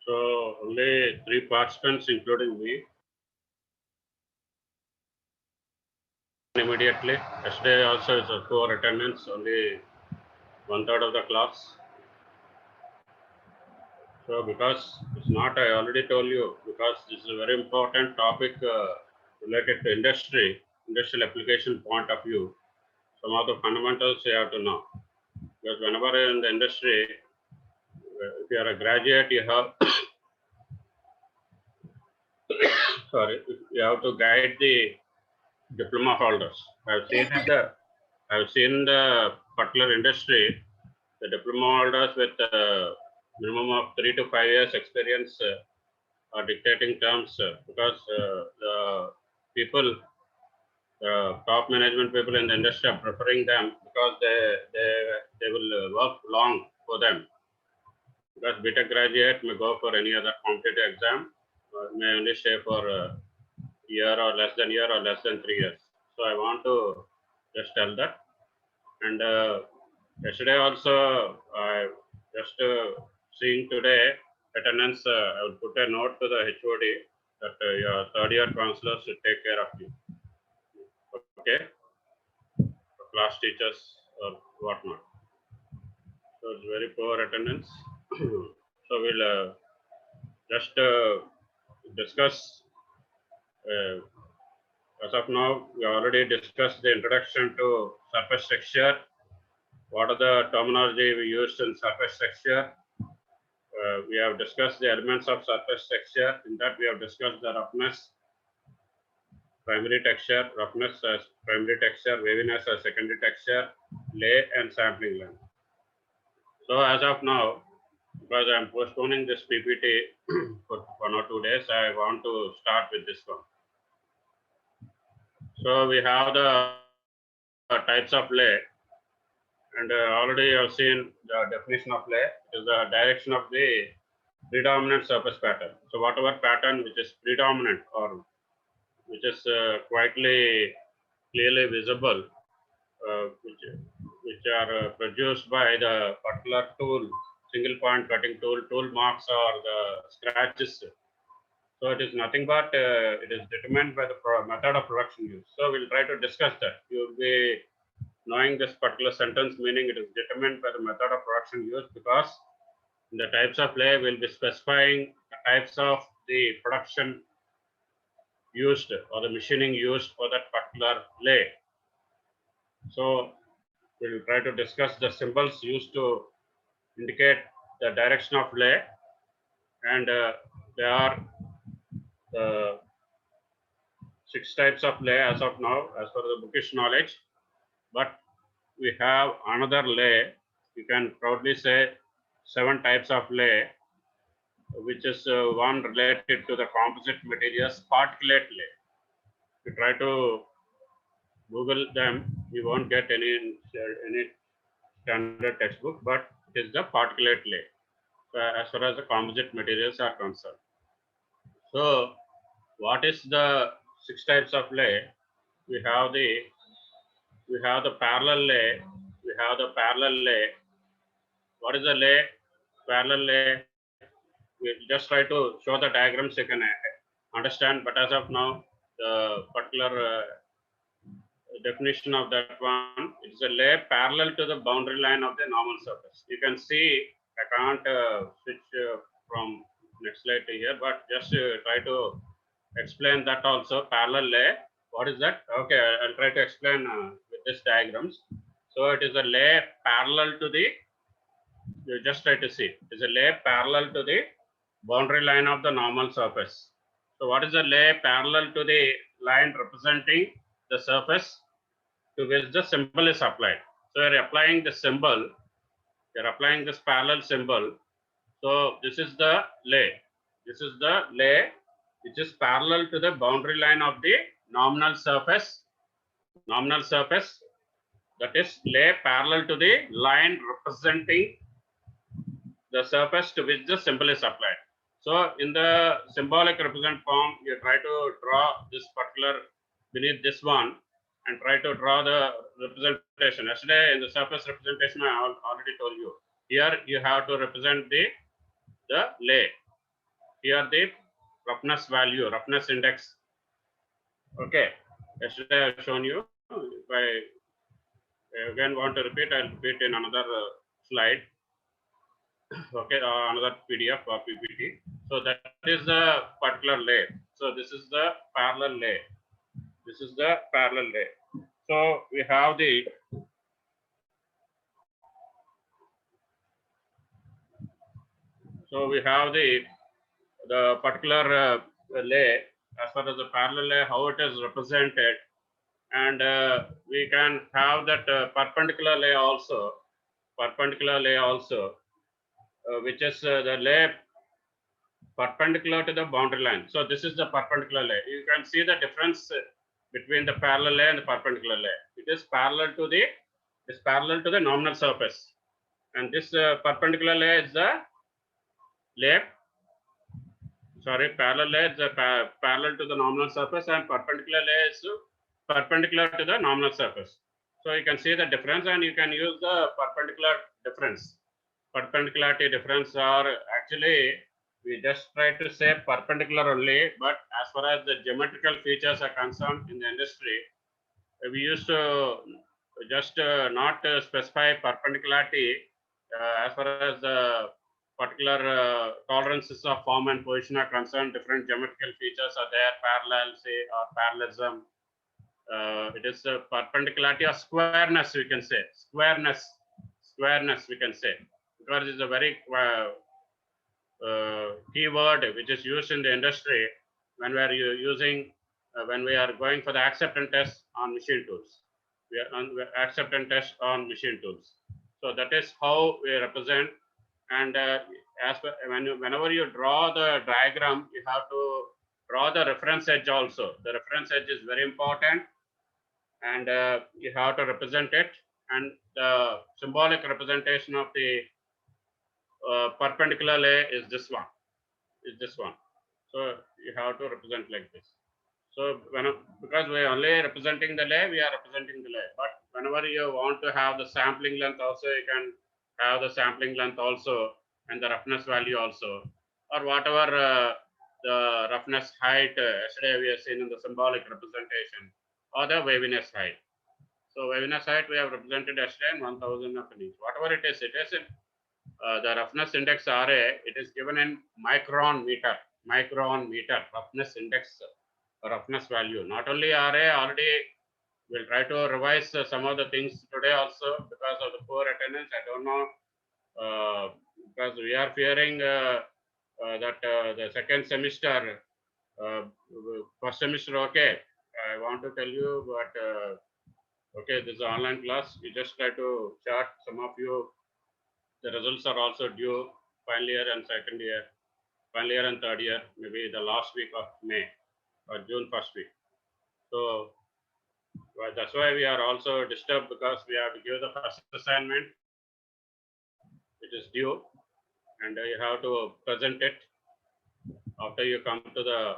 So only 3 participants, including me. Immediately, yesterday also is a poor attendance, only 1/3 of the class. So because it's not, I already told you, because this is a very important topic related to industrial application point of view. Some of the fundamentals you have to know. Because whenever you're in the industry, if you are a graduate, you have sorry, you have to guide the diploma holders. I've seen the particular industry, the diploma holders with minimum of 3 to 5 years experience are dictating terms because the people, the top management people in the industry are preferring them because they will work long for them. Because BTech graduate may go for any other competitive exam, may only stay for a year or less than year or less than 3 years. So I want to just tell that. And yesterday also, I just seeing today attendance, I will put a note to the HOD that your third year counselors should take care of you. Okay, class teachers or whatnot. So it's very poor attendance. So we'll just discuss. As of now, we already discussed the introduction to surface texture. What are the terminology we used in surface texture? We have discussed the elements of surface texture. In that, we have discussed the roughness, primary texture, roughness as primary texture, waviness as secondary texture, lay, and sampling length. So as of now, because I am postponing this PPT for 1 or 2 days, I want to start with this one. So we have the types of lay, and already I have seen the definition of lay is the direction of the predominant surface pattern. So whatever pattern which is predominant or which is quietly clearly visible, which are produced by the particular tool, single point cutting tool, tool marks or the scratches. So it is nothing but it is determined by the method of production use. So we'll try to discuss that. You will be knowing this particular sentence meaning it is determined by the method of production use because in the types of lay we'll be specifying the types of the production used or the machining used for that particular lay. So we'll try to discuss the symbols used to indicate the direction of lay, and there are 6 types of lay as of now as per the bookish knowledge, but we have another lay. You can proudly say 7 types of lay, which is one related to the composite materials particulate lay. If you try to Google them, you won't get any standard textbook, but it is the particulate lay as far as the composite materials are concerned. So, what is the 6 types of lay? We have the parallel lay. We have the parallel lay. What is the lay? Parallel lay. We'll just try to show the diagrams you can understand. But as of now, the particular definition of that one, it's a lay parallel to the boundary line of the normal surface. You can see, I can't switch from next slide to here, but just try to explain that also. Parallel lay, what is that? Okay, I'll try to explain with this diagrams. So it is a lay parallel to the, you just try to see, it's a lay parallel to the boundary line of the normal surface. So what is a lay parallel to the line representing the surface to which the symbol is applied? So you're applying the symbol, you're applying this parallel symbol. So this is the lay. This is the lay which is parallel to the boundary line of the nominal surface. Nominal surface, that is lay parallel to the line representing the surface to which the symbol is applied. So in the symbolic represent form, you try to draw this particular beneath this one and try to draw the representation. Yesterday in the surface representation, I already told you. Here you have to represent the lay. Here the roughness value, roughness index. Okay, yesterday I've shown you. If I again want to repeat, I'll repeat in another slide. Okay, another PDF or PPT. So that is the particular lay. So this is the parallel lay. This is the parallel lay. So we have the particular lay as far as the parallel lay, how it is represented, and we can have that perpendicular lay also, which is the lay perpendicular to the boundary line. So this is the perpendicular lay. You can see the difference between the parallel lay and the perpendicular lay. It is parallel to the nominal surface, and this perpendicular lay is the lay. Sorry, parallel lay is parallel to the nominal surface, and perpendicular lay is perpendicular to the nominal surface. So you can see the difference, and you can use the perpendicular difference. Perpendicularity difference, or actually we just try to say perpendicular only, but as far as the geometrical features are concerned in the industry, we used to just not specify perpendicularity as far as the particular tolerances of form and position are concerned. Different geometrical features are there, parallel, say, or parallelism. It is perpendicularity or squareness, we can say. Squareness, we can say, because it's a very keyword which is used in the industry when we are using when we are going for the acceptance test on machine tools. We are on acceptance test on machine tools. So that is how we represent. And whenever you draw the diagram, you have to draw the reference edge also. The reference edge is very important, and you have to represent it. And the symbolic representation of the perpendicular lay is this one. So you have to represent like this. So because we are only representing the lay, we are representing the lay. But whenever you want to have the sampling length also, you can have the sampling length also, and the roughness value also, or whatever the roughness height. Yesterday we have seen in the symbolic representation, or the waviness height. So waviness height we have represented yesterday in 1000 of an inch. Whatever it is in the roughness index RA. It is given in micron meter. Roughness index, roughness value. Not only RA, already we'll try to revise some of the things today also because of the poor attendance. I don't know, because we are fearing that the second semester, first semester, okay. I want to tell you, but okay, this is an online class. You just try to chart. Some of you, the results are also due final year and second year, final year and third year, maybe the last week of May or June first week. So well, that's why we are also disturbed, because we have to give the first assignment. It is due, and you have to present it after you come to the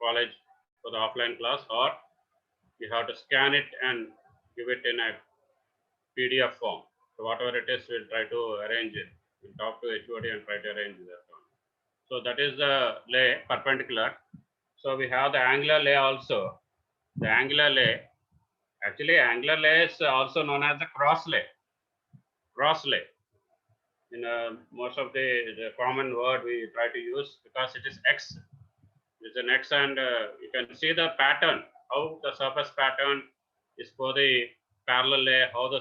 college for the offline class, or you have to scan it and give it in a PDF form. So whatever it is, we'll try to arrange it. We'll talk to HOD and try to arrange that one. So that is the lay, perpendicular. So we have the angular lay also. The angular lay, actually angular lay is also known as the cross lay. In most of the common word we try to use, because it is X. It's an X, and you can see the pattern, how the surface pattern is for the parallel lay, how the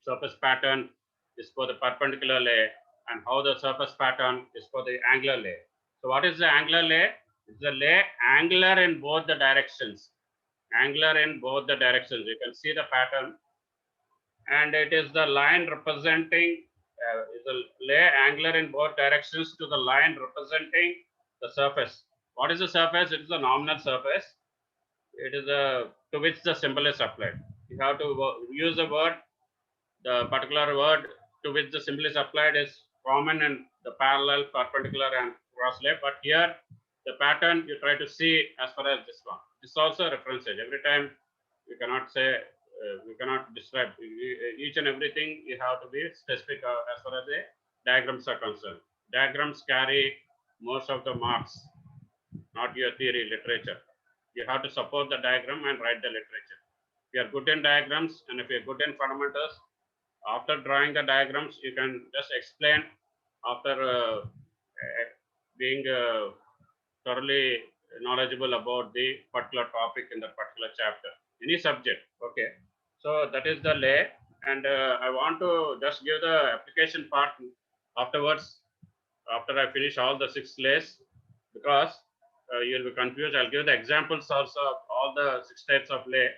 surface pattern is for the perpendicular lay, and how the surface pattern is for the angular lay. So what is the angular lay? It's the lay angular in both the directions. You can see the pattern, and it is the line representing, is a lay angular in both directions to the line representing the surface. What is the surface? It is the nominal surface. It is to which the symbol is applied. You have to use the word, the particular word to which the symbol is applied is common in the parallel, perpendicular, and cross lay. But here, the pattern you try to see as far as this one. This is also a reference edge. Every time you cannot say, we cannot describe each and everything. You have to be specific as far as the diagrams are concerned. Diagrams carry most of the marks, not your theory literature. You have to support the diagram and write the literature. If you are good in diagrams and if you are good in fundamentals, after drawing the diagrams, you can just explain after being thoroughly knowledgeable about the particular topic in that particular chapter, any subject. Okay, so that is the lay, and I want to just give the application part afterwards, after I finish all the 6 lays, because you'll be confused. I'll give the examples also of all the 6 types of lay,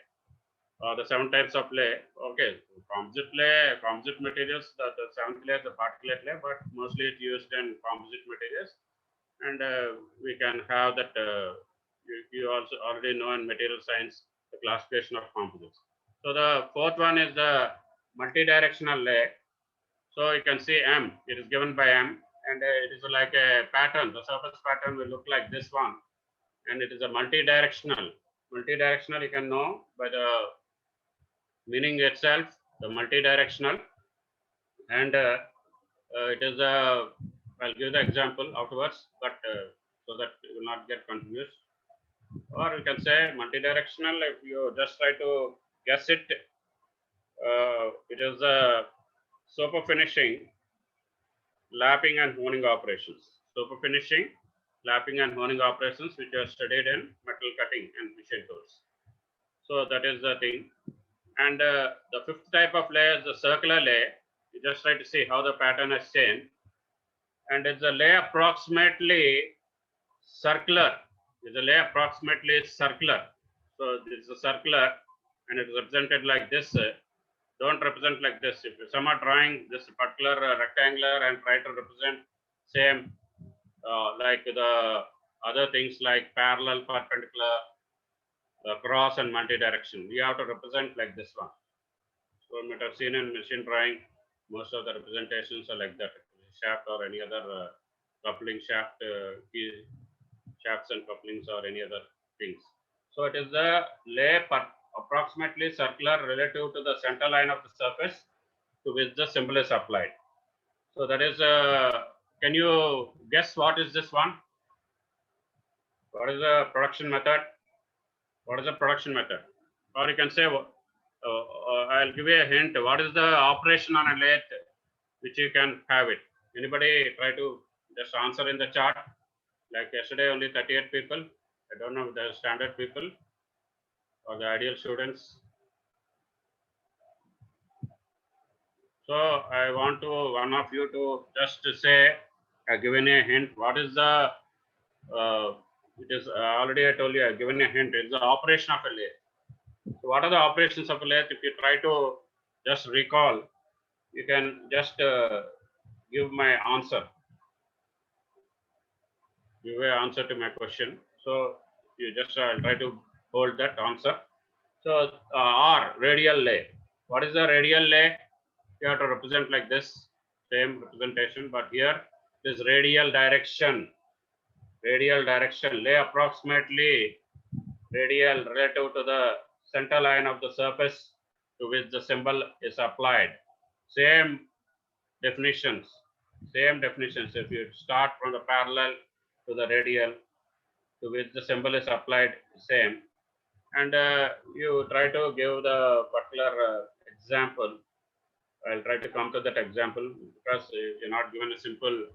or the 7 types of lay. Okay, composite materials, the 7th lay, the particulate lay, but mostly it's used in composite materials. And we can have that, you also already know in material science, the classification of composites. So the 4th one is the multidirectional lay. So you can see M, it is given by M, and it is like a pattern. The surface pattern will look like this one, and it is a multidirectional. Multidirectional, you can know by the meaning itself, the multidirectional, and it is a, I'll give the example afterwards, but so that you will not get confused. Or you can say multidirectional. If you just try to guess it, it is a super finishing, lapping and honing operations. Super finishing, lapping and honing operations, which are studied in metal cutting and machine tools. So that is the thing. And the 5th type of lay is the circular lay. You just try to see how the pattern has changed. And it's a lay approximately circular. It's a lay approximately circular. So this is a circular, and it is represented like this. Don't represent like this. If some are drawing this particular rectangular and try to represent same like the other things like parallel, perpendicular, cross, and multi-direction, we have to represent like this one. So you might have seen in machine drawing, most of the representations are like that. Shaft or any other coupling shaft, key shafts and couplings or any other things. So it is the lay approximately circular relative to the center line of the surface to which the symbol is applied. So that is, can you guess what is this one? What is the production method? What is the production method? Or you can say, I'll give you a hint. What is the operation on a lathe which you can have it? Anybody try to just answer in the chat? Like yesterday, only 38 people. I don't know the standard people or the ideal students. So I want to one of you to just say, given a hint. What is the? It is already I told you. I've given a hint. It's the operation of a lathe. So what are the operations of a lathe? If you try to just recall, you can just give my answer. Give an answer to my question. So you just try to hold that answer. So R, radial lay. What is the radial lay? You have to represent like this, same representation, but here is radial direction. Radial direction, lay approximately radial relative to the center line of the surface to which the symbol is applied. Same definitions. If you start from the parallel to the radial to which the symbol is applied, same. And you try to give the particular example. I'll try to come to that example because you're not given a simple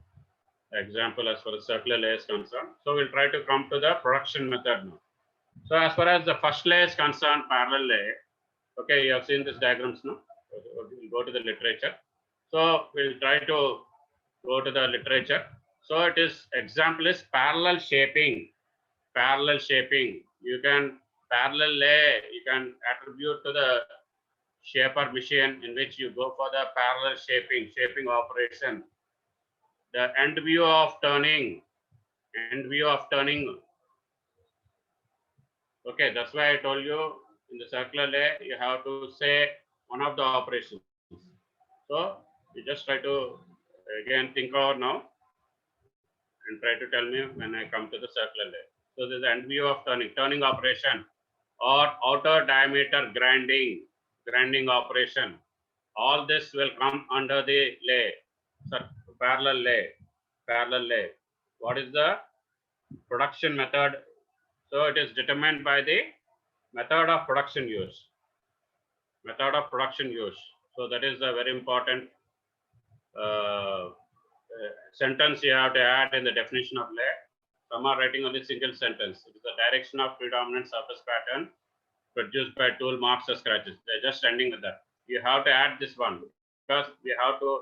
example as far as circular lay is concerned. So we'll try to come to the production method now. So as far as the first lay is concerned, parallel lay, okay, you have seen this diagrams now. We'll go to the literature. So we'll try to go to the literature. So it is, example is parallel shaping. Parallel shaping. You can parallel lay, you can attribute to the shaper machine in which you go for the parallel shaping operation. The end view of turning. Okay, that's why I told you in the circular lay, you have to say one of the operations. So you just try to again think over now and try to tell me when I come to the circular lay. So this is the end view of turning operation, or outer diameter grinding operation. All this will come under the lay, parallel lay. What is the production method? So it is determined by the method of production use. Method of production use. So that is a very important sentence you have to add in the definition of lay. Some are writing only single sentence. It is the direction of predominant surface pattern produced by tool marks or scratches. They're just ending with that. You have to add this one because we have to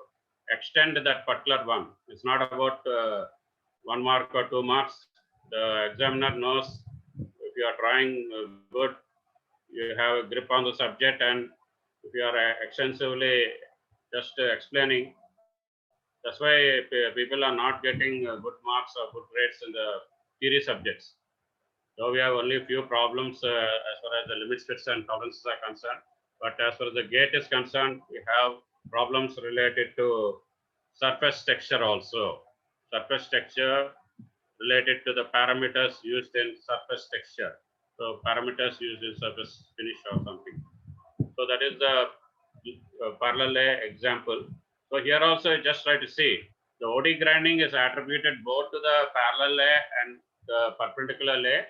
extend that particular one. It's not about 1 mark or 2 marks. The examiner knows if you are drawing good, you have a grip on the subject, and if you are extensively just explaining, that's why people are not getting good marks or good grades in the theory subjects. So we have only a few problems as far as the limit fits and tolerances are concerned. But as far as the gate is concerned, we have problems related to surface texture also. Surface texture related to the parameters used in surface texture. So parameters used in surface finish or something. So that is the parallel lay example. So here also just try to see the OD grinding is attributed both to the parallel lay and the perpendicular lay.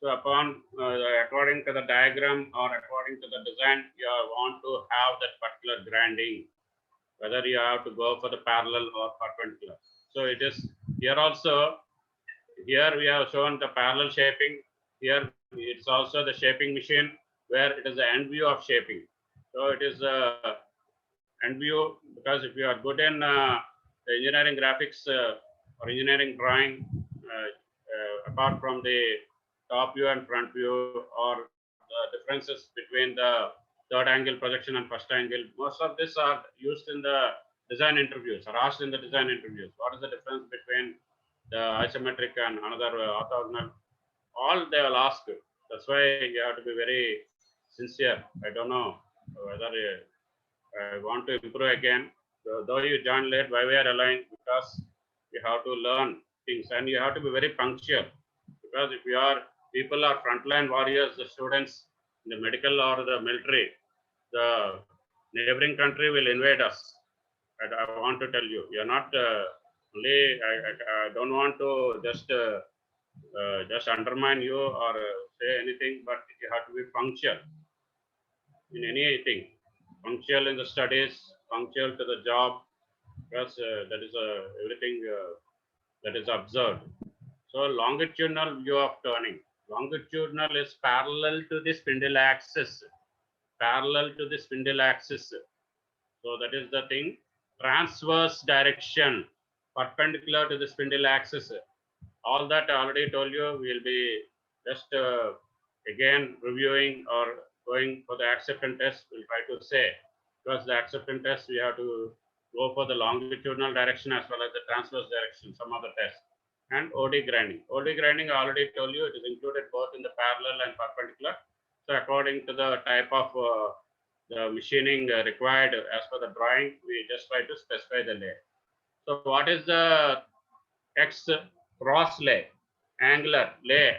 So upon according to the diagram or according to the design, you want to have that particular grinding, whether you have to go for the parallel or perpendicular. So it is here also. Here we have shown the parallel shaping. Here it's also the shaping machine where it is the end view of shaping. So it is end view because if you are good in the engineering graphics or engineering drawing, apart from the top view and front view or the differences between the third angle projection and first angle, most of this are used in the design interviews or asked in the design interviews. What is the difference between the isometric and another orthogonal? All they will ask you. That's why you have to be very sincere. I don't know whether I want to improve again. So, though you join late, why we are aligned? Because you have to learn things and you have to be very punctual. Because if you are people are frontline warriors, the students in the medical or the military, the neighboring country will invade us. And I want to tell you, you're not only. I don't want to just undermine you or say anything, but you have to be punctual in anything, punctual in the studies, punctual to the job, because that is everything that is observed. So longitudinal view of turning. Longitudinal is parallel to the spindle axis. Parallel to the spindle axis. So that is the thing. Transverse direction, perpendicular to the spindle axis. All that I already told you. We'll be just again reviewing or going for the acceptance test. We'll try to say because the acceptance test we have to go for the longitudinal direction as well as the transverse direction. Some other tests and OD grinding. OD grinding I already told you it is included both in the parallel and perpendicular. So according to the type of the machining required as per the drawing, we just try to specify the lay. So what is the X cross lay, angular lay,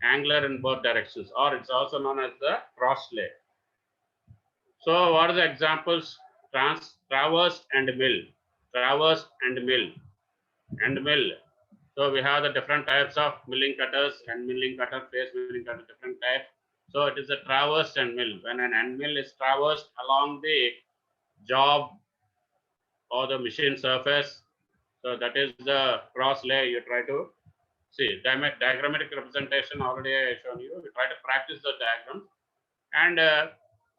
angular in both directions, or it's also known as the cross lay. So what are the examples? Traverse and mill, traverse and mill, and mill. So we have the different types of milling cutters and milling cutter, face milling cutter, different types. So it is a traverse and mill. When an end mill is traversed along the job or the machine surface, so that is the cross lay you try to see. Diagrammatic representation already I shown you. We try to practice the diagram. And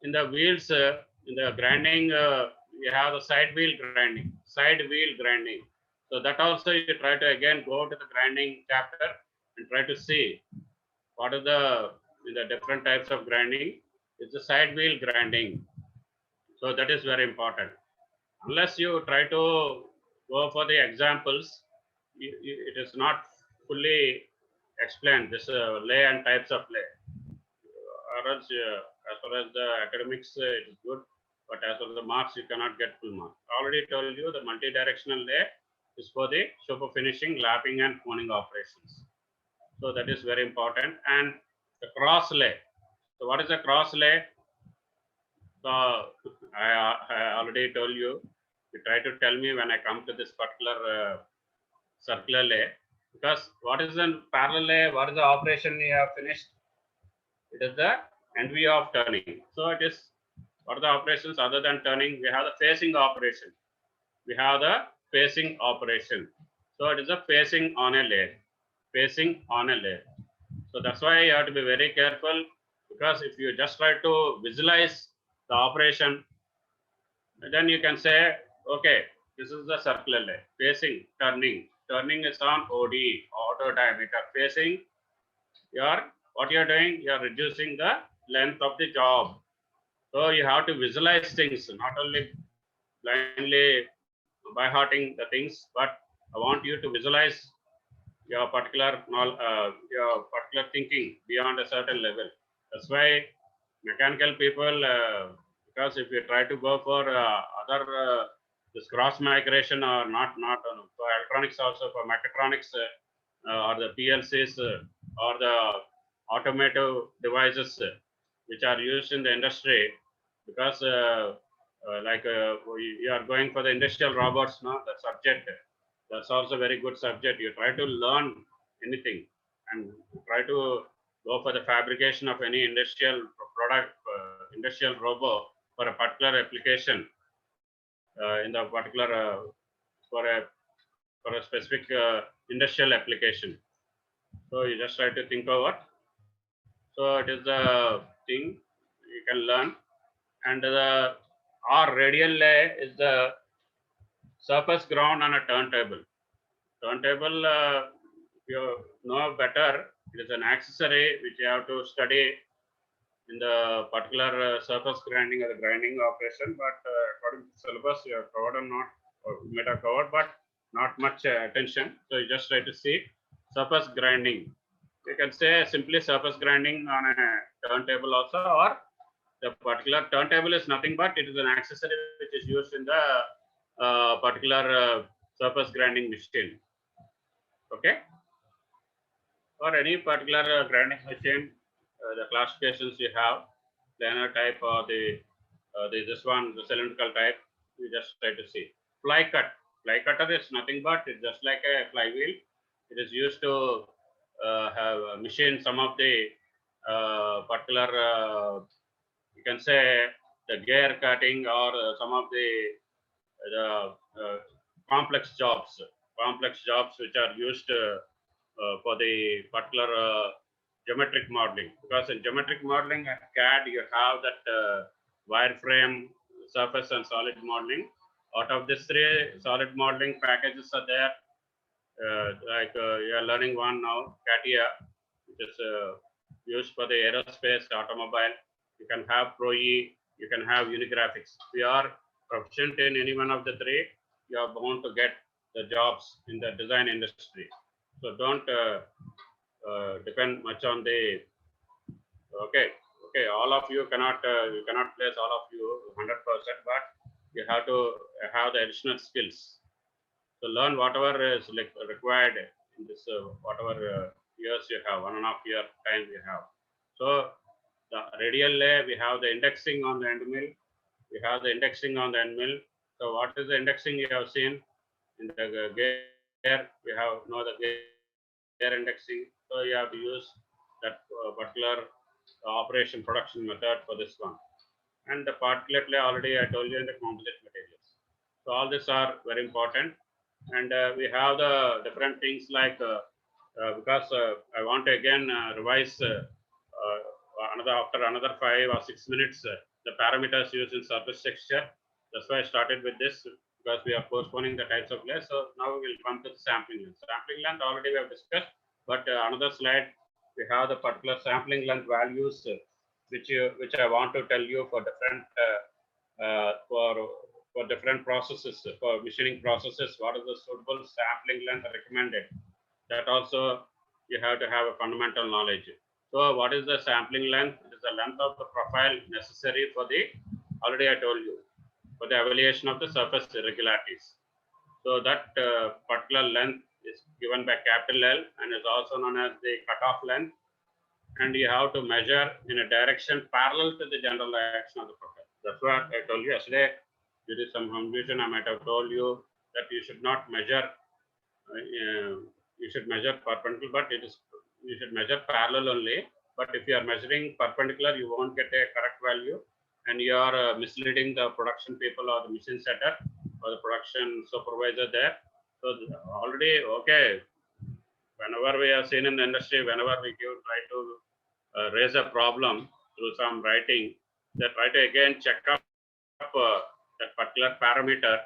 in the wheels, in the grinding, we have the side wheel grinding. Side wheel grinding. So that also you try to again go to the grinding chapter and try to see what are the different types of grinding. It's the side wheel grinding. So that is very important. Unless you try to go for the examples, it is not fully explained this lay and types of lay. Or else, as far as the academics, it is good, but as for the marks, you cannot get full marks. I already told you the multi-directional lay is for the super finishing, lapping, and coning operations. So that is very important. And the cross lay. So what is a cross lay? So I already told you. You try to tell me when I come to this particular circular lay. Because what is in parallel lay? What is the operation you have finished? It is the NV of turning. So it is, what are the operations other than turning? We have the facing operation. We have the facing operation. So it is a facing on a lay. Facing on a lay. So that's why you have to be very careful, because if you just try to visualize the operation, then you can say, okay, this is the circular lay. Facing, turning. Turning is on OD, auto diameter. Facing, what you are doing, you are reducing the length of the job. So you have to visualize things, not only blindly by hearting the things, but I want you to visualize your particular thinking beyond a certain level. That's why mechanical people, because if you try to go for other this cross migration or not for electronics, also for mechatronics, or the PLCs, or the automotive devices, which are used in the industry, because you are going for the industrial robots, no, the subject, that's also very good subject. You try to learn anything and try to go for the fabrication of any industrial product, industrial robot for a particular application, in the particular for a for a specific industrial application. So you just try to think over. So it is the thing you can learn, and the our radial lay is the surface ground on a turntable. Turntable, if you know better, it is an accessory which you have to study in the particular surface grinding or the grinding operation. But according to the syllabus, you have covered or not, or you might have covered, but not much attention. So you just try to see surface grinding. You can say simply surface grinding on a turntable also, or the particular turntable is nothing but it is an accessory which is used in the particular surface grinding machine. Okay. For any particular grinding machine, the classifications you have, planar type or this one, the cylindrical type, you just try to see. Fly cut. Fly cutter is nothing but it's just like a flywheel. It is used to have machine some of the particular, you can say, the gear cutting or some of the complex jobs which are used for the particular geometric modeling. Because in geometric modeling at CAD, you have that wireframe, surface, and solid modeling. Out of these three, solid modeling packages are there. You are learning one now, CATIA, which is used for the aerospace, automobile. You can have Pro-E, you can have Unigraphics. If you are proficient in any one of the three, you are bound to get the jobs in the design industry. So don't depend much on the, okay, all of you cannot place all of you 100%, but you have to have the additional skills. So learn whatever is required in this whatever years you have, 1.5 year time you have. So the radial lay, we have the indexing on the end mill. We have the indexing on the end mill. So what is the indexing you have seen in the gear? We have the gear indexing. So you have to use that particular operation production method for this one. And the particulate lay already I told you in the composite materials. So all these are very important. And we have the different things like because I want to again revise after another 5 or 6 minutes the parameters used in surface texture. That's why I started with this, because we are postponing the types of layers. So now we will come to the sampling length. Sampling length already we have discussed, but another slide we have the particular sampling length values which I want to tell you for different for different processes, for machining processes. What is the suitable sampling length recommended? That also you have to have a fundamental knowledge. So what is the sampling length? It is the length of the profile necessary for the, already I told you, for the evaluation of the surface irregularities. So that particular length is given by capital L and is also known as the cutoff length. And you have to measure in a direction parallel to the general direction of the profile. That's what I told you yesterday. There is some confusion. I might have told you that you should not measure you should measure perpendicular, but you should measure parallel only. But if you are measuring perpendicular, you won't get a correct value, and you are misleading the production people or the machine setter or the production supervisor there. So already, okay, whenever we are seen in the industry, whenever we try to raise a problem through some writing, they try to again check up that particular parameter.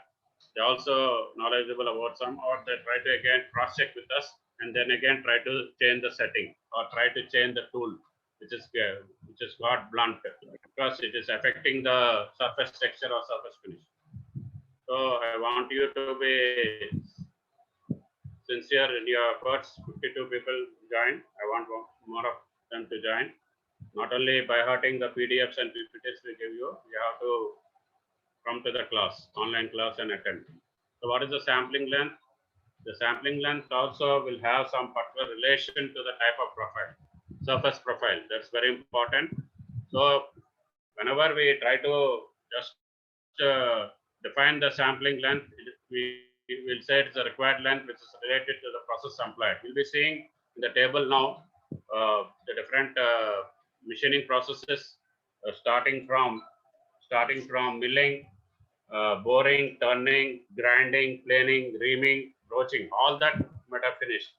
They also knowledgeable about some, or they try to again cross check with us, and then again try to change the setting or try to change the tool, which is got blunt because it is affecting the surface texture or surface finish. So I want you to be sincere in your efforts. 52 people join. I want more of them to join. Not only by hurting the PDFs and PPTs we give you, you have to come to the class, online class, and attend. So what is the sampling length? The sampling length also will have some particular relation to the type of profile, surface profile. That's very important. So whenever we try to just define the sampling length, we will say it's the required length which is related to the process employed. We'll be seeing in the table now the different machining processes starting from milling, boring, turning, grinding, planing, reaming, broaching, all that might have finished.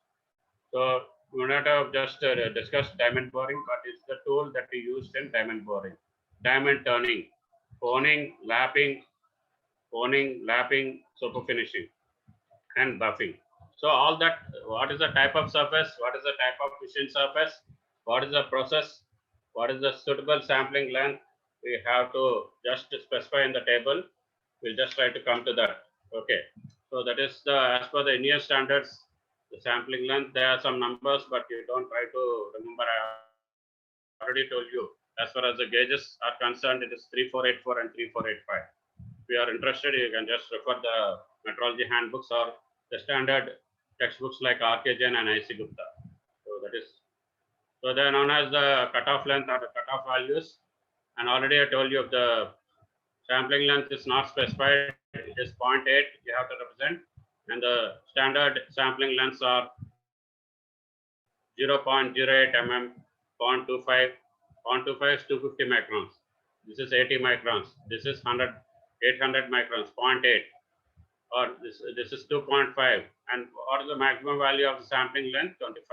So we would not have just discussed diamond boring, but it's the tool that we used in diamond boring. Diamond turning, honing, lapping, super finishing, and buffing. So all that, what is the type of surface, what is the type of machine surface, what is the process, what is the suitable sampling length, we have to just specify in the table. We'll just try to come to that. Okay. So that is as per the Indian standards, the sampling length. There are some numbers, but you don't try to remember. I already told you. As far as the gauges are concerned, it is 3484 and 3485. If you are interested, you can just refer the metrology handbooks or the standard textbooks like R.K. Jain and I.C. Gupta. So that is, so they are known as the cutoff length or the cutoff values. And already I told you, if the sampling length is not specified, it is 0.8 you have to represent, and the standard sampling lengths are 0.08 mm, 0.25, 0.25 is 250 microns. This is 80 microns. This is 800 microns, 0.8, or this is 2.5. And what is the maximum value of the sampling length? 25.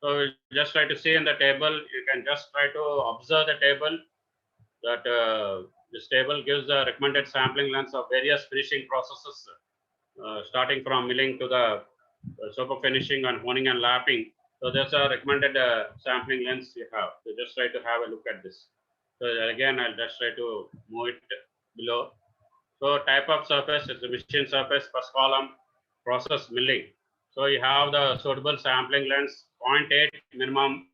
So we'll just try to see in the table. You can just try to observe the table that this table gives the recommended sampling lengths of various finishing processes, starting from milling to the super finishing and honing and lapping. So there's a recommended sampling lengths you have. So just try to have a look at this. So again, I'll just try to move it below. So type of surface is the machine surface, first column, process milling. So you have the suitable sampling lengths, 0.8 minimum,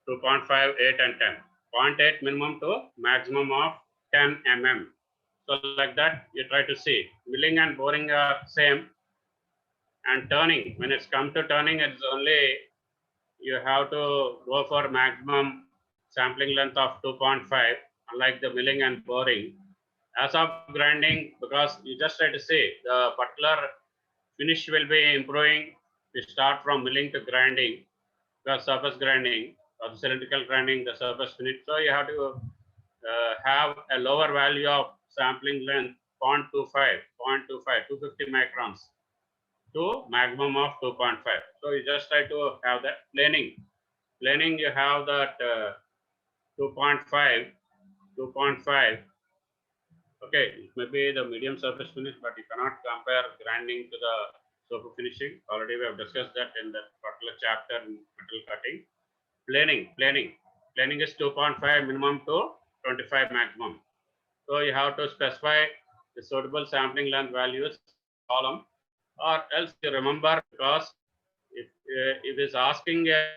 2.5, 8, and 10. 0.8 minimum to maximum of 10 mm. So like that, you try to see. Milling and boring are same. And turning, when it's come to turning, it's only you have to go for maximum sampling length of 2.5, unlike the milling and boring. As of grinding, because you just try to see the particular finish will be improving. We start from milling to grinding, because surface grinding or cylindrical grinding, the surface finish. So you have to have a lower value of sampling length, 0.25, 250 microns to maximum of 2.5. So you just try to have that planing. Planing, you have that 2.5. Okay, it may be the medium surface finish, but you cannot compare grinding to the super finishing. Already we have discussed that in that particular chapter in metal cutting. Planing is 2.5 minimum to 25 maximum. So you have to specify the suitable sampling length values column, or else you remember, because if it is asking a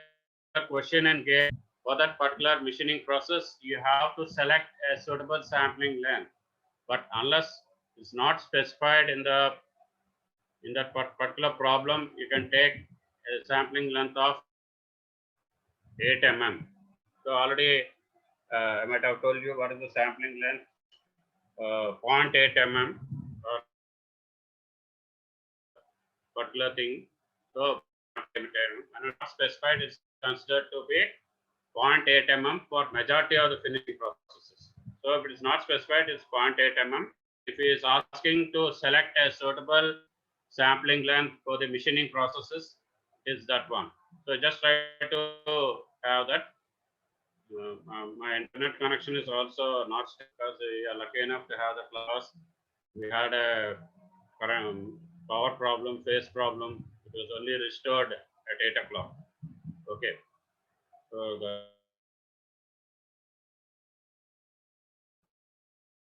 question and gauge for that particular machining process, you have to select a suitable sampling length. But unless it's not specified in that particular problem, you can take a sampling length of 8 mm. So already I might have told you what is the sampling length, 0.8 mm. particular thing. So and not specified is considered to be 0.8 mm for majority of the finishing processes. So if it is not specified, it's 0.8 mm. If he is asking to select a suitable sampling length for the machining processes, is that one. So just try to have that. My internet connection is also not because we are lucky enough to have the class. We had a power problem, phase problem. It was only restored at 8 o'clock. Okay. So the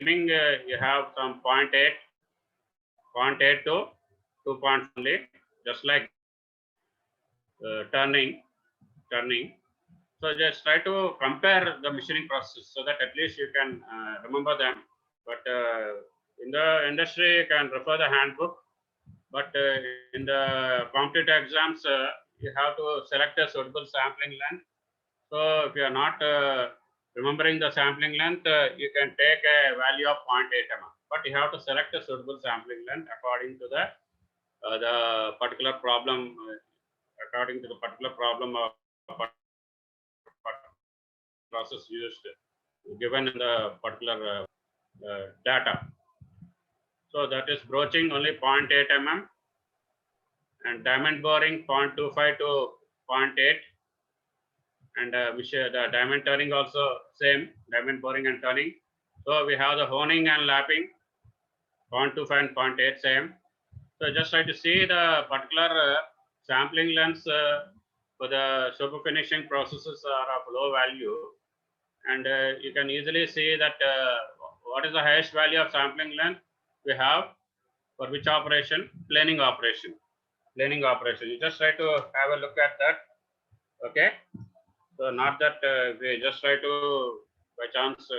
you have some 0.8 to 2 points only, just like turning. So just try to compare the machining process so that at least you can remember them. But in the industry, you can refer the handbook. But in the competitive exams, you have to select a suitable sampling length. So if you are not remembering the sampling length, you can take a value of 0.8 mm. But you have to select a suitable sampling length according to the particular problem, according to the particular problem of process used given in the particular data. So that is broaching only 0.8 mm and diamond boring 0.25 to 0.8, and the diamond turning also same, diamond boring and turning. So we have the honing and lapping 0.25 and 0.8 same. So just try to see the particular sampling lengths for the super finishing processes are of low value, and you can easily see that what is the highest value of sampling length we have for which operation? Planing operation. You just try to have a look at that. Okay. So not that we just try to, by chance,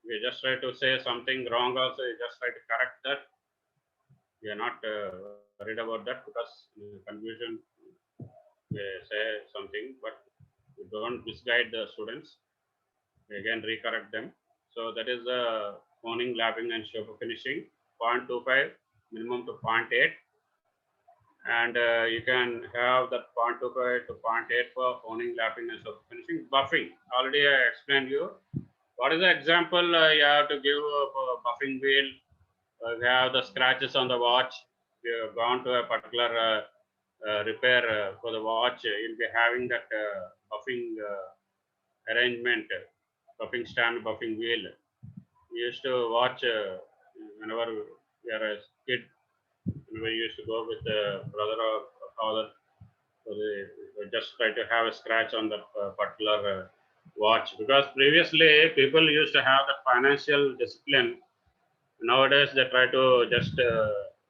we just try to say something wrong also, you just try to correct that. We are not worried about that because confusion, we say something, but we don't misguide the students. We again recorrect them. So that is the honing, lapping and shape finishing, 0.25 minimum to 0.8. And you can have that 0.25 to 0.8 for honing, lapping and shape finishing. Buffing, already I explained you. What is the example you have to give for buffing wheel? We have the scratches on the watch. We have gone to a particular repair for the watch. You'll be having that buffing arrangement, buffing stand, buffing wheel. We used to watch whenever we are a kid. We used to go with the brother or father. So they just try to have a scratch on that particular watch, because previously people used to have that financial discipline. Nowadays they try to just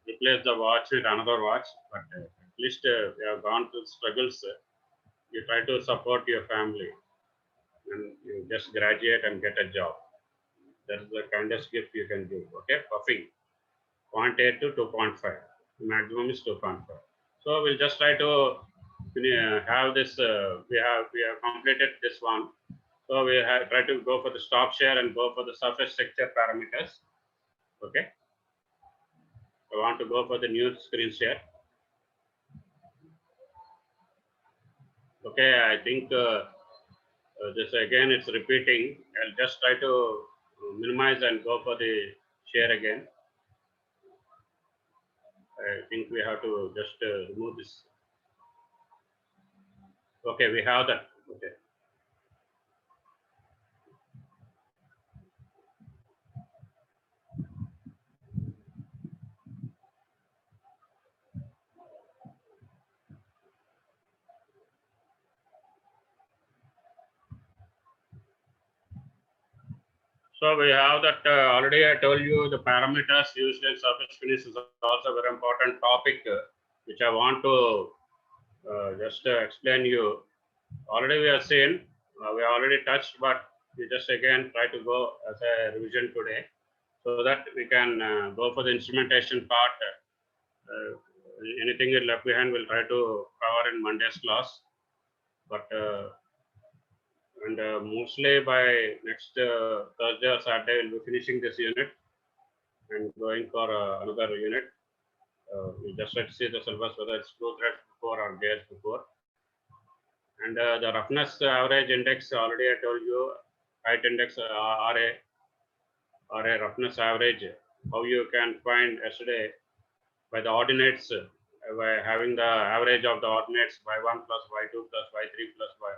replace the watch with another watch, but at least we have gone through struggles. You try to support your family and you just graduate and get a job. That's the kindest gift you can give. Okay, buffing 0.8 to 2.5, maximum is 2.5. So we'll just try to have this. We have completed this one. So we have try to go for the stop share and go for the surface texture parameters. Okay. I want to go for the new screen share. Okay, I think this again it's repeating. I'll just try to minimize and go for the share again. I think we have to just remove this. Okay, we have that. Okay. So we have that already. I told you the parameters used in surface finish is also a very important topic, which I want to just explain you. Already we have seen, we already touched, but we just again try to go as a revision today, so that we can go for the instrumentation part. Anything left behind, we'll try to cover in Monday's class. But and mostly by next Thursday or Saturday, we'll be finishing this unit and going for another unit. You just try to see the syllabus whether it's screw threads before or gears before. And the roughness average index already I told you, height index RA roughness average. How you can find yesterday by the ordinates, by having the average of the ordinates y1 plus y2 plus y3 plus y,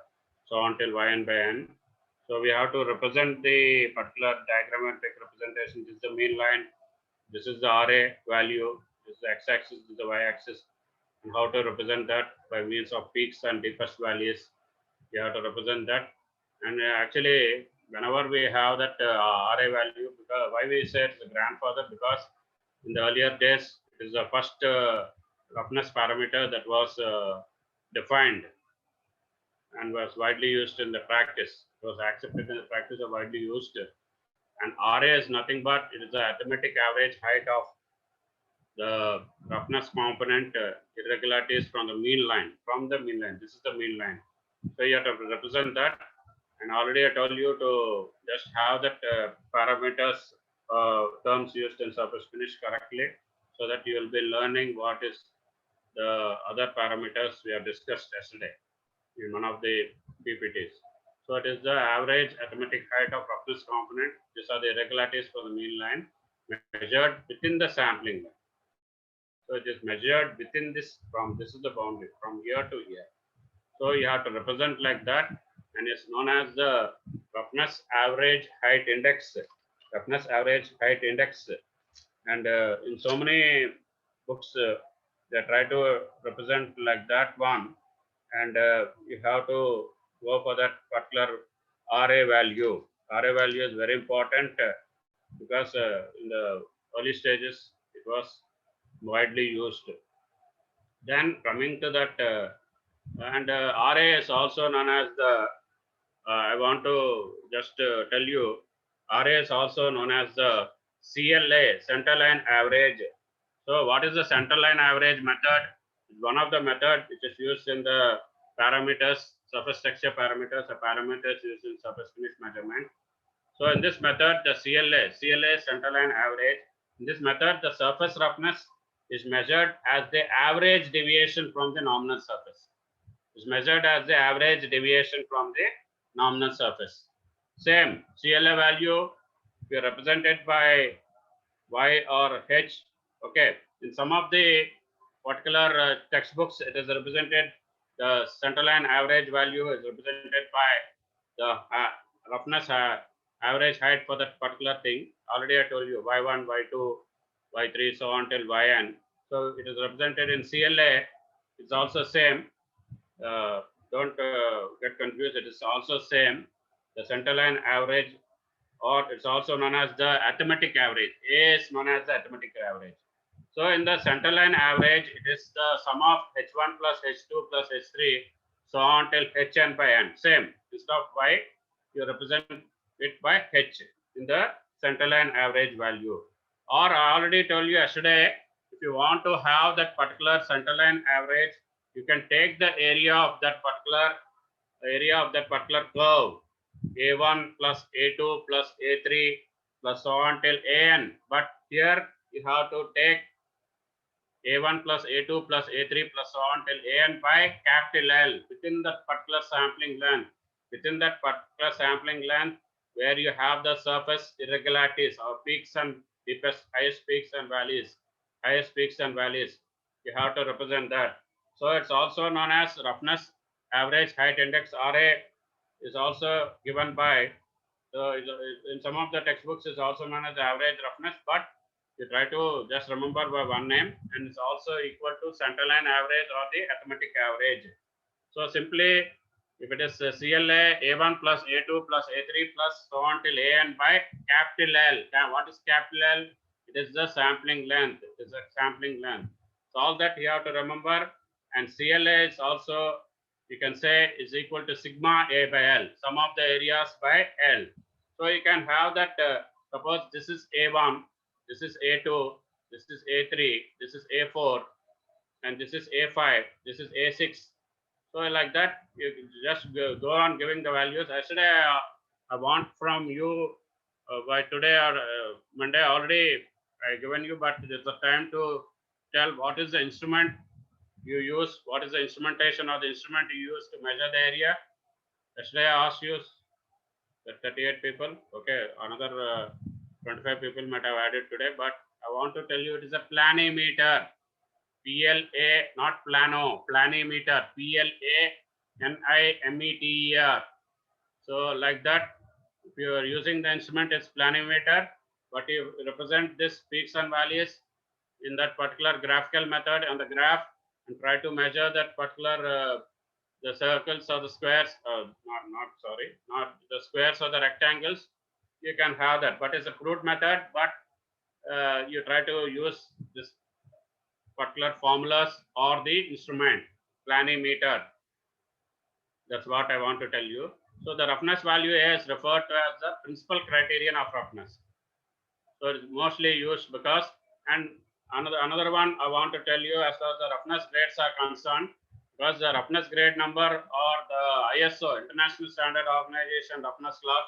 so on till yn by n. So we have to represent the particular diagrammatic representation. This is the mean line, this is the RA value, this is the x-axis, this is the y-axis, and how to represent that by means of peaks and deepest values. You have to represent that. And actually, whenever we have that RA value, because why we say it's the grandfather, because in the earlier days, it is the first roughness parameter that was defined and was widely used in the practice. It was accepted in the practice or widely used. And RA is nothing but it is the arithmetic average height of the roughness component irregularities from the mean line. From the mean line, this is the mean line. So you have to represent that. And already I told you to just have that parameters terms used in surface finish correctly, so that you will be learning what is the other parameters we have discussed yesterday in one of the PPTs. So it is the average arithmetic height of roughness component. These are the irregularities for the mean line measured within the sampling line. So it is measured within this, from this is the boundary from here to here. So you have to represent like that, and it's known as the roughness average height index. Roughness average height index. And in so many books, they try to represent like that one, and you have to go for that particular RA value. RA value is very important because in the early stages it was widely used. Then coming to that, and RA is also known as the, I want to just tell you, RA is also known as the CLA, center line average. So what is the center line average method? It's one of the methods which is used in the parameters, surface texture parameters, the parameters used in surface finish measurement. So in this method, the CLA center line average, in this method, the surface roughness is measured as the average deviation from the nominal surface. Is measured as the average deviation from the nominal surface. Same CLA value, if you represent it by Y or H, okay. In some of the particular textbooks, it is represented, the centerline average value is represented by the roughness average height for that particular thing. Already I told you Y1, Y2, Y3, so on till Yn. So it is represented in CLA. It's also same. Don't get confused. It is also same. The centerline average, or it's also known as the arithmetic average. A is known as the arithmetic average. So in the centerline average, it is the sum of H1 plus H2 plus H3, so on till Hn by n. Same. Instead of Y, you represent it by H in the centerline average value. Or I already told you yesterday, if you want to have that particular centerline average, you can take the area of that particular curve, A1 plus A2 plus A3 plus so on till An. But here you have to take A1 plus A2 plus A3 plus so on till An by capital L within that particular sampling length. Within that particular sampling length, where you have the surface irregularities or peaks and deepest, highest peaks and valleys, you have to represent that. So it's also known as roughness average height index. RA is also given by, in some of the textbooks is also known as average roughness, but you try to just remember by one name, and it's also equal to centerline average or the arithmetic average. So simply, if it is CLA A1 plus A2 plus A3 plus so on till An by capital L. What is capital L? It is the sampling length. It is a sampling length. So all that you have to remember. And CLA is also, you can say, is equal to sigma A by L, sum of the areas by L. So you can have that, suppose this is A1, this is A2, this is A3, this is A4, and this is A5, this is A6. So like that, you just go on giving the values. Yesterday, I want from you by today or Monday already I given you, but there's a time to tell what is the instrument you use, what is the instrumentation or the instrument you use to measure the area. Yesterday I asked you, 38 people. Okay, another 25 people might have added today, but I want to tell you it is a planimeter. PLA, not plano, planimeter. PLANIMETER. So like that, if you are using the instrument, it's planimeter, but you represent this peaks and valleys in that particular graphical method on the graph and try to measure that particular the circles or the squares, not the squares or the rectangles. You can have that, but it's a crude method. But you try to use this particular formulas or the instrument planimeter. That's what I want to tell you. So the roughness value is referred to as the principal criterion of roughness. So it's mostly used because, and another one I want to tell you as far as the roughness grades are concerned, because the roughness grade number or the ISO, International Standard Organization roughness class,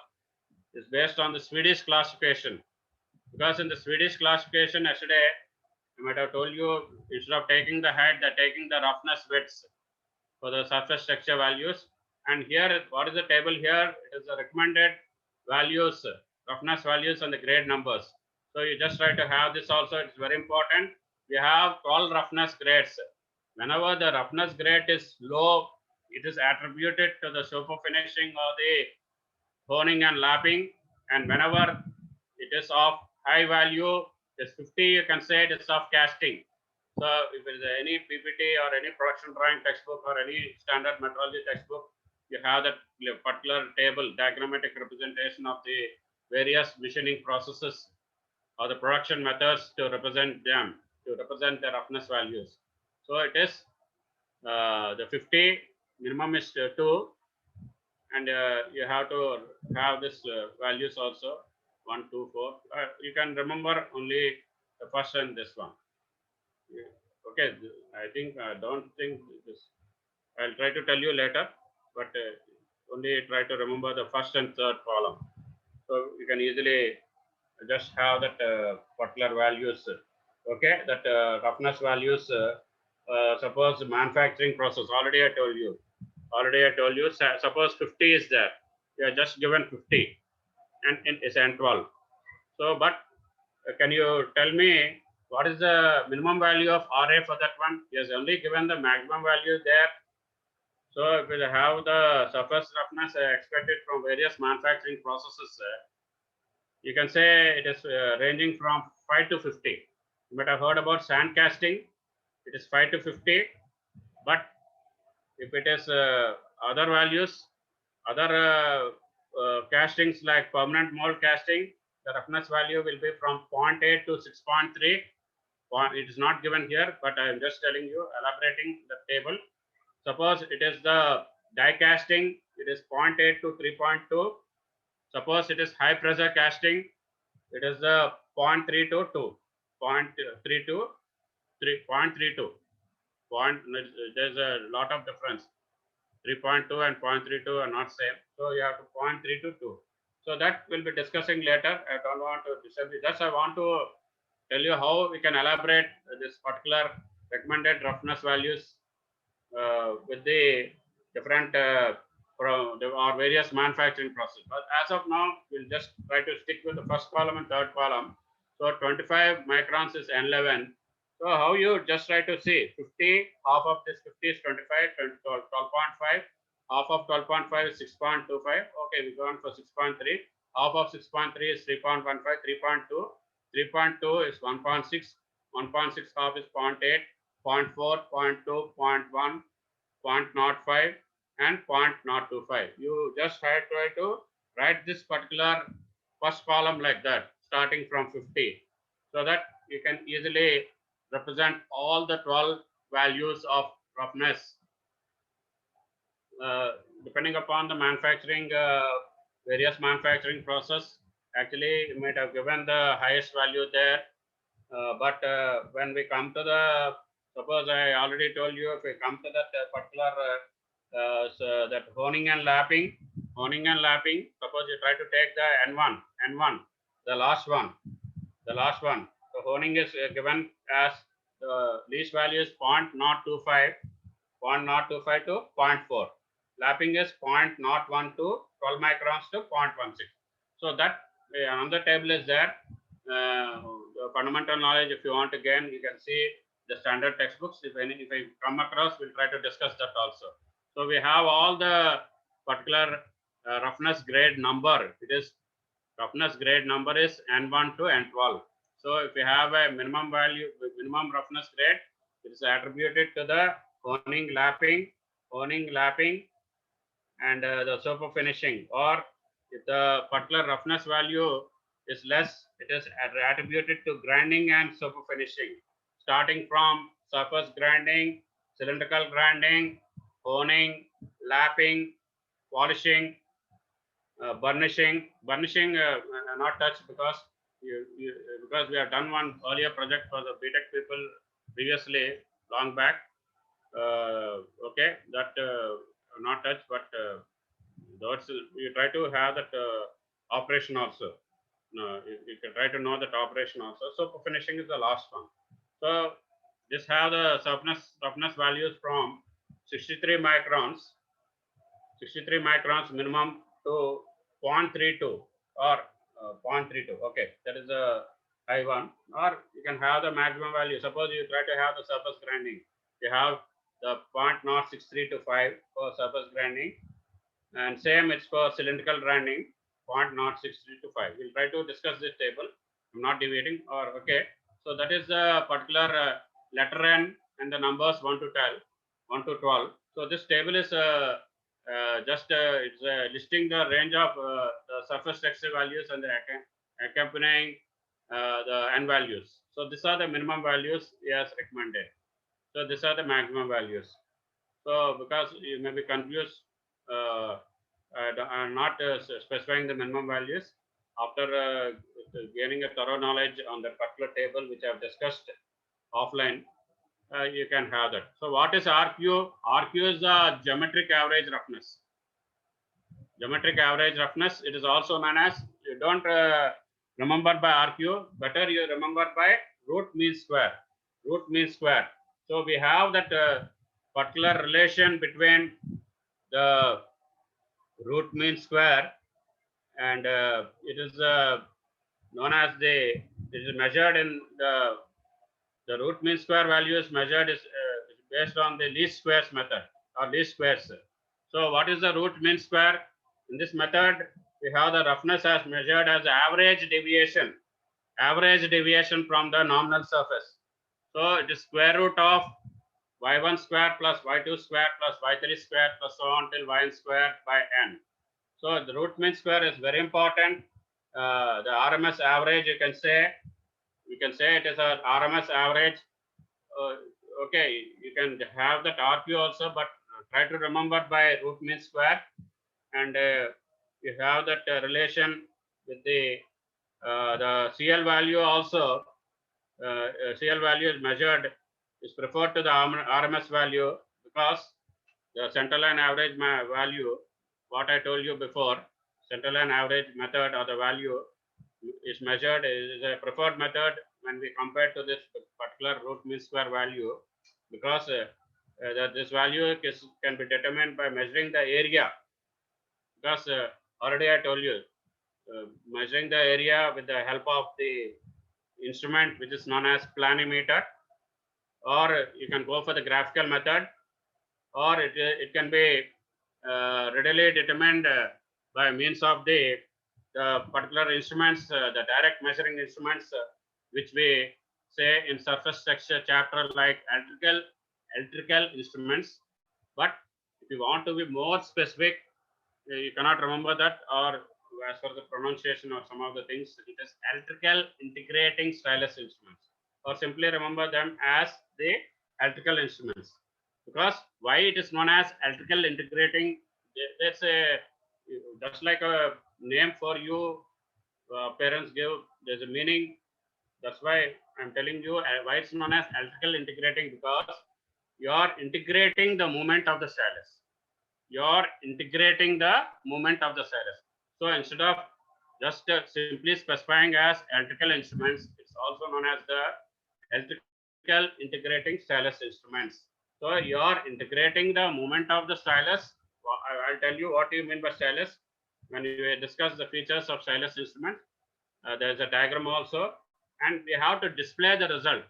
is based on the Swedish classification. Because in the Swedish classification yesterday, I might have told you, instead of taking the height, they're taking the roughness widths for the surface structure values. And here, what is the table here? It is the recommended values, roughness values and the grade numbers. So you just try to have this also. It's very important. We have 12 roughness grades. Whenever the roughness grade is low, it is attributed to the super finishing or the honing and lapping. And whenever it is of high value, is 50, you can say it is of casting. So if there is any PPT or any production drawing textbook or any standard metrology textbook, you have that particular table, diagrammatic representation of the various machining processes or the production methods to represent them, to represent the roughness values. So it is the 50, minimum is 2, and you have to have this values also, 1, 2, 4. You can remember only the first and this one. Okay, I think I don't think this. I'll try to tell you later, but only try to remember the first and third column. So you can easily just have that particular values. Okay, that roughness values. Suppose manufacturing process. Already I told you. Suppose 50 is there. You are just given 50, and it is N12. So, but can you tell me what is the minimum value of RA for that one? He has only given the maximum value there. So if we have the surface roughness expected from various manufacturing processes, you can say it is ranging from 5 to 50. You might have heard about sand casting. It is 5 to 50. But if it is other values, other castings like permanent mold casting, the roughness value will be from 0.8 to 6.3. It is not given here, but I am just telling you, elaborating the table. Suppose it is the die casting, it is 0.8 to 3.2. Suppose it is high pressure casting, it is the 0.3 to 2. 0.3 to 3.32. There's a lot of difference. 3.2 and 0.32 are not same. So you have to 0.3 to 2. So that we'll be discussing later. I don't want to disturb you. Just I want to tell you how we can elaborate this particular recommended roughness values with the different or various manufacturing process. But as of now, we'll just try to stick with the first column and third column. So 25 microns is N11. So how you just try to see 50, half of this 50 is 25, 12.5, half of 12.5 is 6.25. Okay, we go on for 6.3. Half of 6.3 is 3.15, 3.2. 3.2 is 1.6. 1.6 half is 0.8, 0.4, 0.2, 0.1, 0.05, and 0.025. You just try to write this particular first column like that, starting from 50, so that you can easily represent all the 12 values of roughness. Depending upon the manufacturing, various manufacturing process, actually you might have given the highest value there. But when we come to the, suppose I already told you, if we come to that particular so that honing and lapping, suppose you try to take the N1, the last one. The honing is given as least value is 0.025, 0.025 to 0.4. Lapping is 0.01 to 12 microns to 0.16. So that another table is there. The fundamental knowledge, if you want to gain, you can see the standard textbooks. If I come across, we'll try to discuss that also. So we have all the particular roughness grade number. It is roughness grade number is N1 to N12. So if you have a minimum value, minimum roughness grade, it is attributed to the honing, lapping, and the super finishing. Or if the particular roughness value is less, it is attributed to grinding and super finishing, starting from surface grinding, cylindrical grinding, honing, lapping, polishing, burnishing not touched because because we have done one earlier project for the BTech people previously long back. Okay, that not touched, but those you try to have that operation also. No, you can try to know that operation also. So finishing is the last one. So this have the toughness values from 63 microns minimum to 0.32 or 0.32. Okay, that is a high one. Or you can have the maximum value. Suppose you try to have the surface grinding. You have the 0.063 to 5 for surface grinding, and same it's for cylindrical grinding, 0.063 to 5. We'll try to discuss this table. I'm not deviating. Or okay, so that is the particular letter N and the numbers 1 to 12. So this table is it's listing the range of the surface texture values and the accompanying the N values. So these are the minimum values as recommended. So these are the maximum values. So because you may be confused, not specifying the minimum values, after gaining a thorough knowledge on the particular table which I have discussed offline, you can have that. So what is RQ? RQ is the geometric average roughness. Geometric average roughness, it is also known as, you don't remember by RQ, better you remember by root mean square. So we have that particular relation between the root mean square, and it is known as it is measured in the root mean square value is measured is based on the least squares method or least squares. So what is the root mean square? In this method, we have the roughness as measured as average deviation from the nominal surface. So it is square root of y1 square plus y2 square plus y3 square plus so on till yn square by n. So the root mean square is very important. The RMS average, you can say it is a RMS average. Okay, you can have that RQ also, but try to remember by root mean square, and you have that relation with the CL value also. CL value is measured, is preferred to the RMS value, because the center line average value, what I told you before, center line average method or the value is measured, is a preferred method when we compare to this particular root mean square value, because this value can be determined by measuring the area, because already I told you, measuring the area with the help of the instrument which is known as planimeter, or you can go for the graphical method, or it can be readily determined by means of the particular instruments, the direct measuring instruments, which we say in surface texture chapter, like electrical instruments. But if you want to be more specific, you cannot remember that, or as for the pronunciation or some of the things, it is electrical integrating stylus instruments, or simply remember them as the electrical instruments. Because why it is known as electrical integrating, that's a just like a name for you, parents give, there's a meaning. That's why I'm telling you why it's known as electrical integrating, because you are integrating the movement of the stylus. So instead of just simply specifying as electrical instruments, it's also known as the electrical electrical integrating stylus instruments. So you are integrating the movement of the stylus. I'll tell you what you mean by stylus when we discuss the features of stylus instrument. There's a diagram also, and we have to display the result.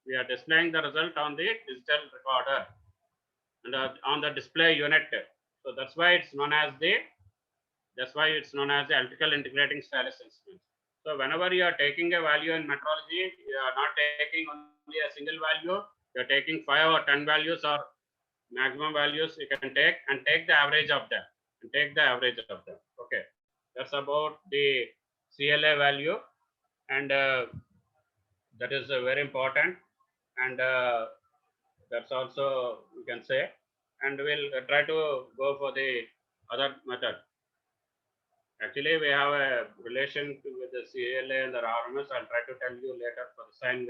We are displaying the result on the digital recorder and on the display unit. So that's why it's known as the electrical integrating stylus instrument. So whenever you are taking a value in metrology, you are not taking only a single value. You are taking 5 or 10 values or maximum values you can take and take the average of them. Okay, that's about the CLA value, and that is very important, and that's also we can say, and we'll try to go for the other method. Actually, we have a relation with the CLA and the RMS. I'll try to tell you later for the sine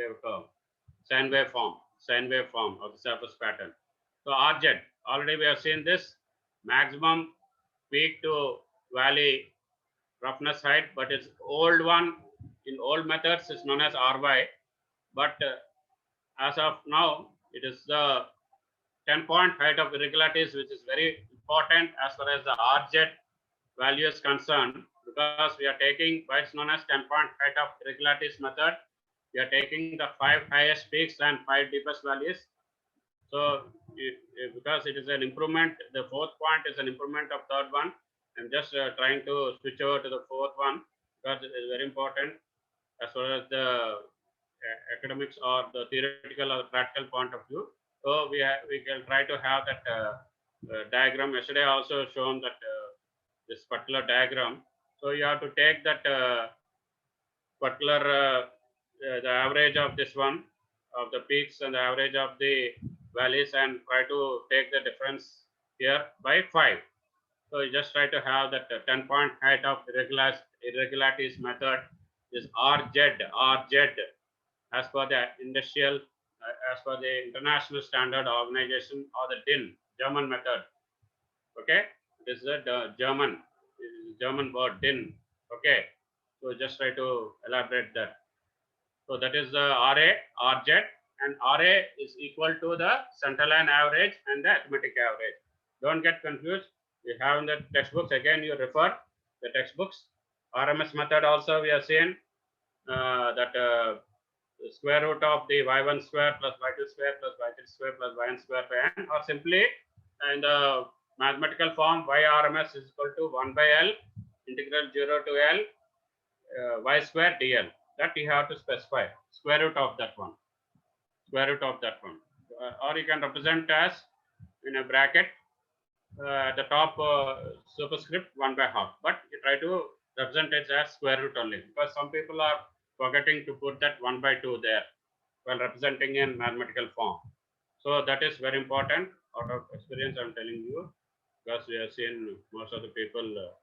wave form of the surface pattern. So RZ, already we have seen this maximum peak to valley roughness height, but it's old one. In old methods, it's known as RY, but as of now, it is the 10-point height of irregularities, which is very important as far as the RZ value is concerned, because we are taking why it's known as 10-point height of irregularities method. We are taking the 5 highest peaks and 5 deepest valleys. So because it is an improvement, the 4th point is an improvement of 3rd one. I'm just trying to switch over to the 4th one because it is very important as far as the academics or the theoretical or practical point of view. So we can try to have that diagram. Yesterday I also shown that this particular diagram. So you have to take that particular the average of this one of the peaks and the average of the valleys and try to take the difference here by 5. So you just try to have that 10-point height of irregularities method is RZ as per the as per the International Standard Organization or the DIN German method. Okay, this is the German word DIN. Okay, so just try to elaborate that. So that is the RZ, and RA is equal to the centerline average and the arithmetic average. Don't get confused. You have in the textbooks, again you refer the textbooks. RMS method also we are saying that the square root of the y1 square plus y2 square plus y3 square plus yn square by n, or simply in the mathematical form y-RMS is equal to 1 by L integral 0 to L y square dl. That you have to specify square root of that one. Or you can represent as in a bracket the top superscript 1 by half, but you try to represent it as square root only, because some people are forgetting to put that 1 by 2 there while representing in mathematical form. So that is very important. Out of experience I'm telling you, because we have seen most of the people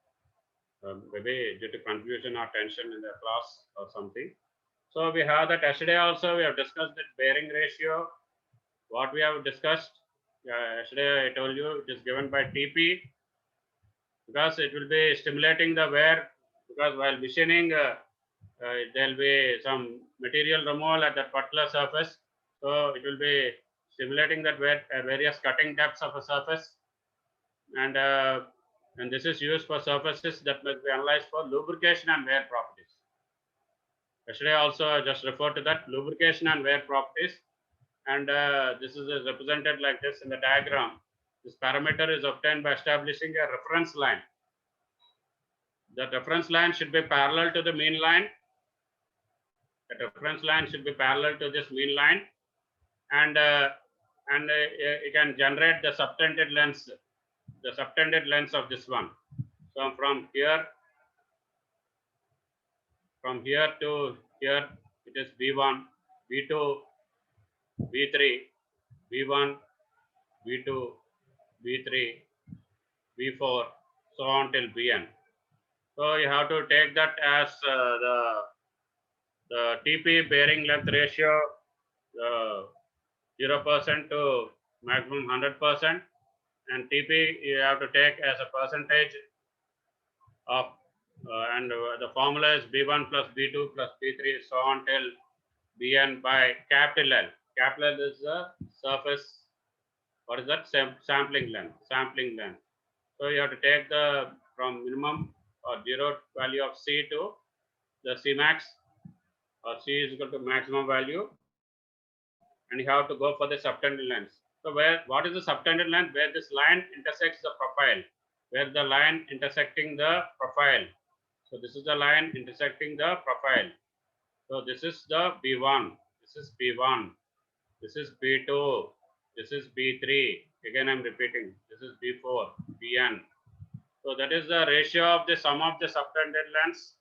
maybe due to confusion or tension in the class or something. So we have that yesterday also we have discussed that bearing ratio. What we have discussed yesterday, I told you it is given by TP, because it will be stimulating the wear, because while machining there will be some material removal at that particular surface, so it will be stimulating that wear at various cutting depths of a surface, and this is used for surfaces that must be analyzed for lubrication and wear properties. Yesterday also I just referred to that lubrication and wear properties, and this is represented like this in the diagram. This parameter is obtained by establishing a reference line. The reference line should be parallel to the mean line. The reference line should be parallel to this mean line, and you can generate the subtended length of this one. So from here to here, it is V1, V2, V3, V1, V2, V3, V4, so on till Vn. So you have to take that as the TP bearing length ratio 0% to maximum 100%, and TP you have to take as a percentage of and the formula is B1 plus B2 plus B3 so on till Bn by capital L. capital is the surface. What is that? Sampling length. Sampling length. So you have to take the from minimum or zero value of C to the C max, or C is equal to maximum value, and you have to go for the subtended length. So what is the subtended length? Where this line intersects the profile, where the line intersecting the profile. So this is the line intersecting the profile. So this is the B1, this is B1, this is B2, this is B3. Again, I'm repeating. This is B4, Bn. So that is the ratio of the sum of the subtended lengths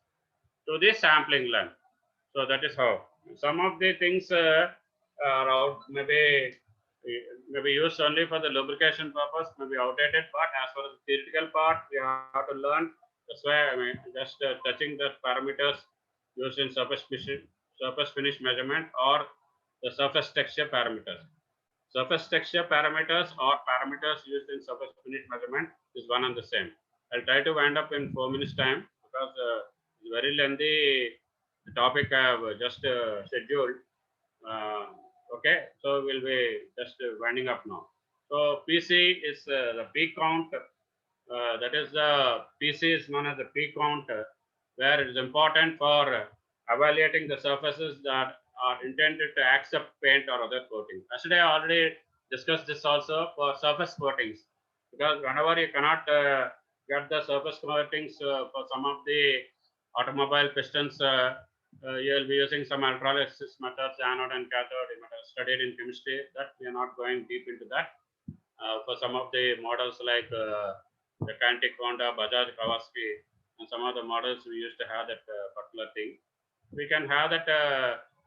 to the sampling length. So that is how some of the things are out, maybe used only for the lubrication purpose, maybe outdated. But as far as the theoretical part, we have to learn. That's why I mean just touching the parameters used in surface finish measurement or the surface texture parameters. Surface texture parameters or parameters used in surface finish measurement is one and the same. I'll try to wind up in 4 minutes time because it's very lengthy the topic I have just scheduled. Okay, so we'll be just winding up now. So PC is the peak count. That is the PC is known as the peak count, where it is important for evaluating the surfaces that are intended to accept paint or other coating. Yesterday I already discussed this also for surface coatings, because whenever you cannot get the surface coatings for some of the automobile pistons, you will be using some electrolysis methods, anode and cathode. You might have studied in chemistry. That we are not going deep into that. For some of the models like the Cantic, Honda, Bajaj, Kawasaki, and some of the models we used to have that particular thing. We can have that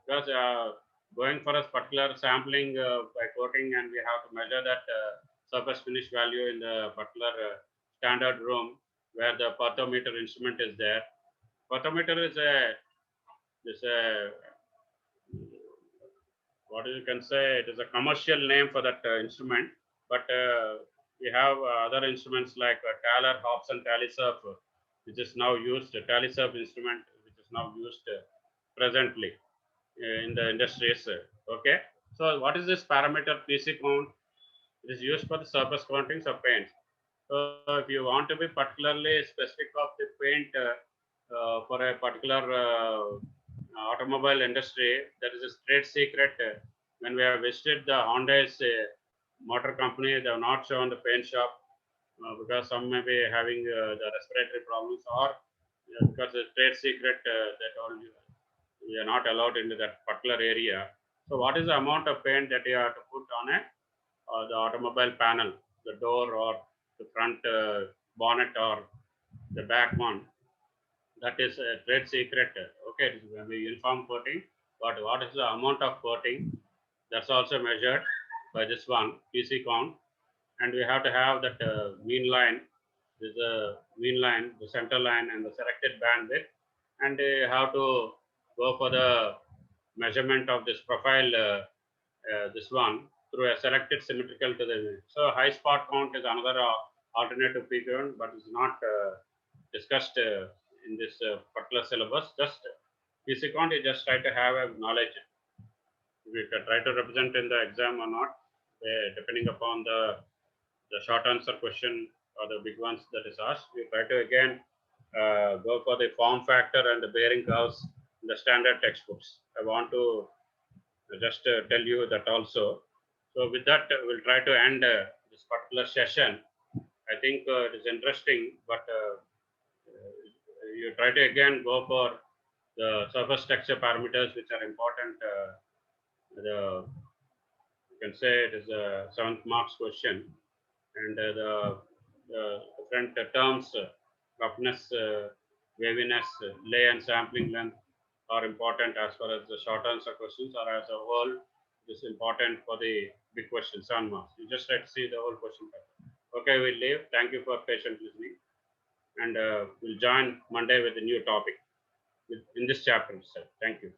because going for a particular sampling by coating, and we have to measure that surface finish value in the particular standard room where the pothometer instrument is there. Pothometer is a what you can say, it is a commercial name for that instrument, but we have other instruments like Taylor, Hobson, TallySurf, which is now used, TallySurf instrument, which is now used presently in the industries. Okay, so what is this parameter PC count? It is used for the surface countings of paints. So if you want to be particularly specific of the paint for a particular automobile industry, that is a trade secret. When we have visited the Honda's motor company, they have not shown the paint shop because some may be having the respiratory problems, or because it's trade secret, they told you we are not allowed into that particular area. So what is the amount of paint that you have to put on the automobile panel, the door or the front bonnet or the back one? That is a trade secret. Okay, it will be uniform coating, but what is the amount of coating? That's also measured by this one PC count, and we have to have that mean line. This is a mean line, the center line, and the selected bandwidth, and you have to go for the measurement of this profile. This one through a selected symmetrical to the. So high spot count is another alternative P count, but it's not discussed in this particular syllabus. Just PC count, you just try to have a knowledge. We can try to represent in the exam or not, depending upon the short answer question or the big ones that is asked. We try to again go for the form factor and the bearing curves in the standard textbooks. I want to just tell you that also. So with that, we'll try to end this particular session. I think it is interesting, but you try to again go for the surface texture parameters, which are important. You can say it is a 7th marks question, and the different terms, roughness, waviness, lay and sampling length are important as far as the short answer questions, or as a whole it is important for the big question, 7 marks. You just try to see the whole question paper. Okay, we'll leave. Thank you for patient listening, and we'll join Monday with a new topic in this chapter itself. Thank you.